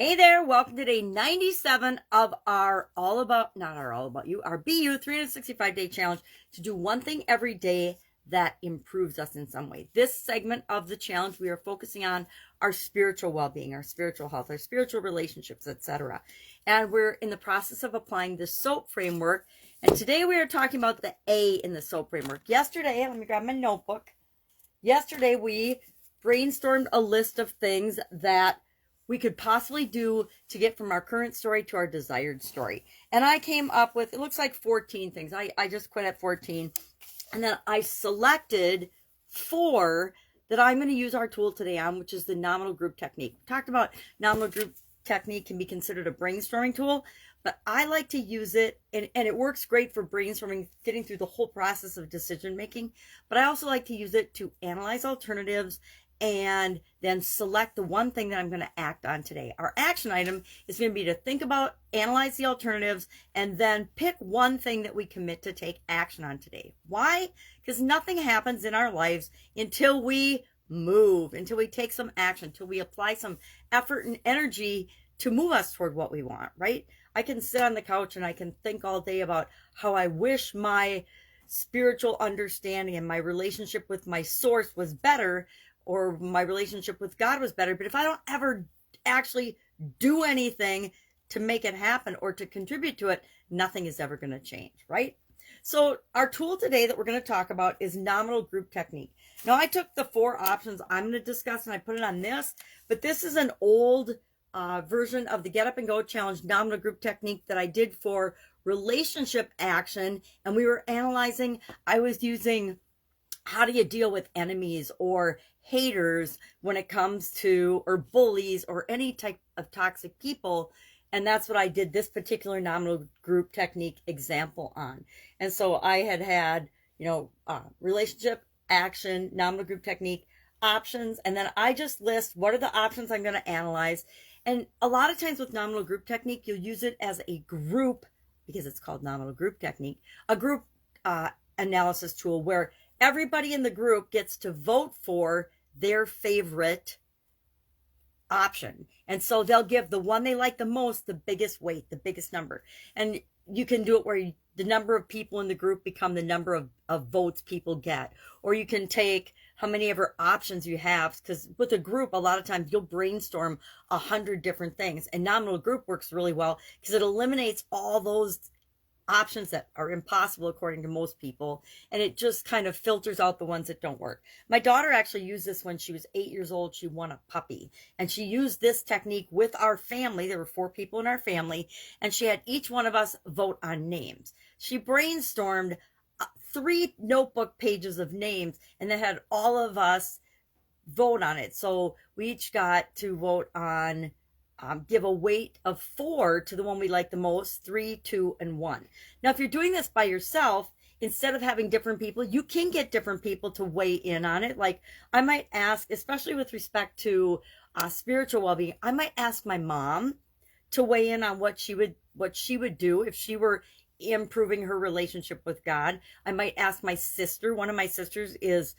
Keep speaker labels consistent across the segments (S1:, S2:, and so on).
S1: Hey there, welcome to day 97 of our our BU 365-day challenge to do one thing every day that improves us in some way. This segment of the challenge, we are focusing on our spiritual well-being, our spiritual health, our spiritual relationships, etc. And we're in the process of applying the SOAP framework. And today we are talking about the A in the SOAP framework. Yesterday, let me grab my notebook. Yesterday, we brainstormed a list of things that we could possibly do to get from our current story to our desired story. And I came up with, it looks like 14 things. I just quit at 14. And then I selected 4 that I'm going to use our tool today on, which is the nominal group technique. We talked about nominal group technique can be considered a brainstorming tool, but I like to use it, and it works great for brainstorming, getting through the whole process of decision making. But I also like to use it to analyze alternatives and then select the one thing that I'm going to act on today. Our action item is going to be to think about, analyze the alternatives, and then pick one thing that we commit to take action on today. Why? Because nothing happens in our lives until we move, until we take some action, until we apply some effort and energy to move us toward what we want, right? I can sit on the couch and I can think all day about how I wish my spiritual understanding and my relationship with my source was better, or my relationship with God was better. But if I don't ever actually do anything to make it happen or to contribute to it, nothing is ever going to change, right? So our tool today that we're going to talk about is nominal group technique. Now, I took the 4 options I'm going to discuss and I put it on this, but this is an old version of the Get Up and Go Challenge nominal group technique that I did for relationship action. And we were analyzing, I was using how do you deal with enemies or haters when it comes to, or bullies or any type of toxic people. And that's what I did this particular nominal group technique example on. And so I had, relationship, action, nominal group technique, options. And then I just list what are the options I'm going to analyze. And a lot of times with nominal group technique, you'll use it as a group, because it's called nominal group technique, a group analysis tool where everybody in the group gets to vote for their favorite option. And so they'll give the one they like the most the biggest weight, the biggest number. And you can do it where the number of people in the group become the number of votes people get. Or you can take how many ever options you have, because with a group, a lot of times you'll brainstorm 100 different things. And nominal group works really well because it eliminates all those options that are impossible according to most people, and it just kind of filters out the ones that don't work. My daughter actually used this when she was 8 years old. She won a puppy, and she used this technique with our family. There were 4 people in our family, and she had each one of us vote on names. She brainstormed 3 notebook pages of names and then had all of us vote on it. So we each got to vote on give a weight of 4 to the one we like the most, 3, 2, and 1. Now, if you're doing this by yourself, instead of having different people, you can get different people to weigh in on it. Like I might ask, especially with respect to spiritual well-being, I might ask my mom to weigh in on what she would do if she were improving her relationship with God. I might ask my sister. One of my sisters is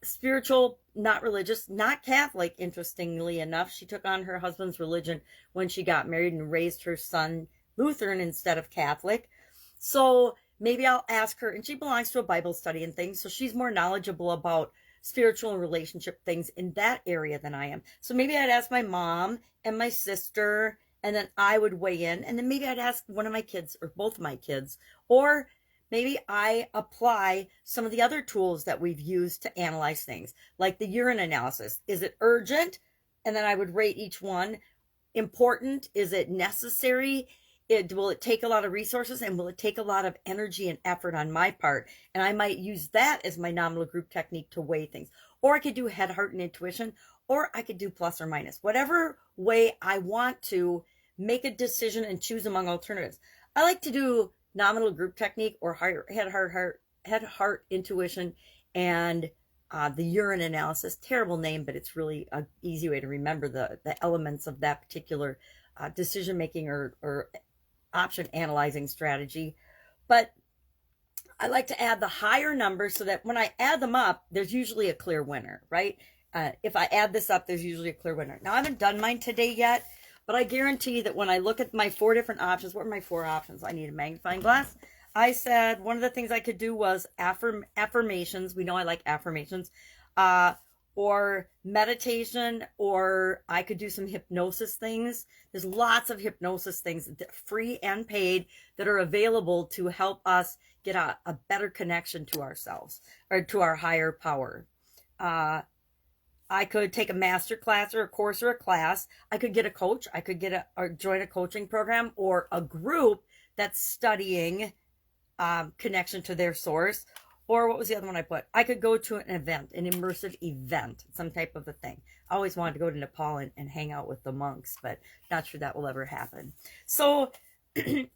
S1: spiritual, not religious, not Catholic, interestingly enough. She took on her husband's religion when she got married and raised her son Lutheran instead of Catholic. So maybe I'll ask her, and she belongs to a Bible study and things, so she's more knowledgeable about spiritual and relationship things in that area than I am. So maybe I'd ask my mom and my sister, and then I would weigh in, and then maybe I'd ask one of my kids or both of my kids, or maybe I apply some of the other tools that we've used to analyze things, like the urine analysis. Is it urgent? And then I would rate each one. Important? Is it necessary? Will it take a lot of resources, and will it take a lot of energy and effort on my part? And I might use that as my nominal group technique to weigh things. Or I could do head, heart, and intuition, or I could do plus or minus. Whatever way I want to make a decision and choose among alternatives. I like to do nominal group technique or head, heart, intuition, and the urine analysis. Terrible name, but it's really an easy way to remember the elements of that particular decision making or option analyzing strategy. But I like to add the higher number so that when I add them up, there's usually a clear winner, right? If I add this up, there's usually a clear winner. Now, I haven't done mine today yet, but I guarantee that when I look at my 4 different options, what are my 4 options? I need a magnifying glass. I said one of the things I could do was affirmations. We know I like affirmations. Or meditation, or I could do some hypnosis things. There's lots of hypnosis things, free and paid, that are available to help us get a better connection to ourselves or to our higher power. I could take a master class or a course or a class. I could get a coach. I could get or join a coaching program or a group that's studying connection to their source. Or what was the other one I put? I could go to an event, an immersive event, some type of a thing. I always wanted to go to Nepal and hang out with the monks, but not sure that will ever happen. So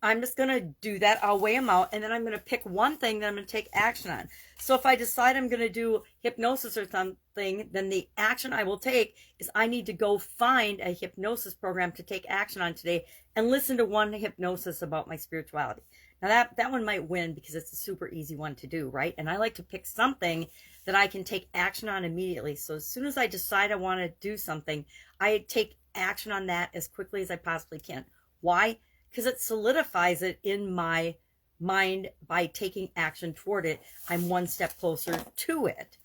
S1: I'm just going to do that. I'll weigh them out, and then I'm going to pick one thing that I'm going to take action on. So if I decide I'm going to do hypnosis or something, then the action I will take is I need to go find a hypnosis program to take action on today and listen to one hypnosis about my spirituality. Now that one might win because it's a super easy one to do, right? And I like to pick something that I can take action on immediately. So as soon as I decide I want to do something, I take action on that as quickly as I possibly can. Why? Because it solidifies it in my mind. By taking action toward it, I'm one step closer to it.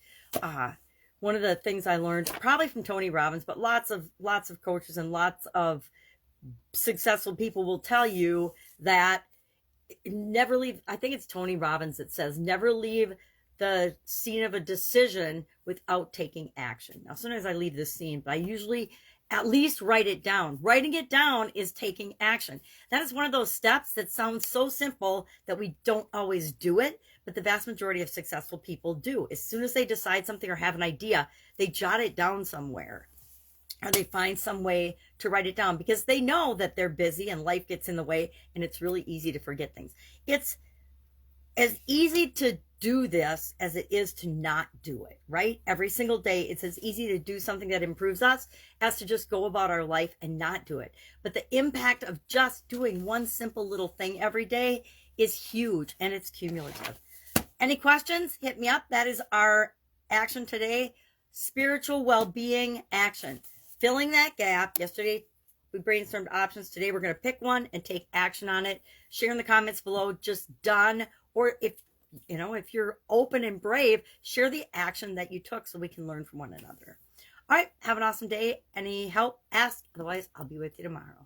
S1: One of the things I learned, probably from Tony Robbins, but lots of coaches and lots of successful people will tell you that never leave. I think it's Tony Robbins that says, never leave the scene of a decision without taking action. Now, sometimes I leave the scene, but I usually at least write it down. Writing it down is taking action. That is one of those steps that sounds so simple that we don't always do it, but the vast majority of successful people do. As soon as they decide something or have an idea, they jot it down somewhere, or they find some way to write it down because they know that they're busy and life gets in the way and it's really easy to forget things. It's as easy to do this as it is to not do it, right? Every single day, it's as easy to do something that improves us as to just go about our life and not do it. But the impact of just doing one simple little thing every day is huge, and it's cumulative. Any questions? Hit me up. That is our action today. Spiritual well-being action. Filling that gap. Yesterday, we brainstormed options. Today, we're going to pick one and take action on it. Share in the comments below, just done. Or if you're open and brave, share the action that you took so we can learn from one another. All right, have an awesome day. Any help, ask. Otherwise, I'll be with you tomorrow.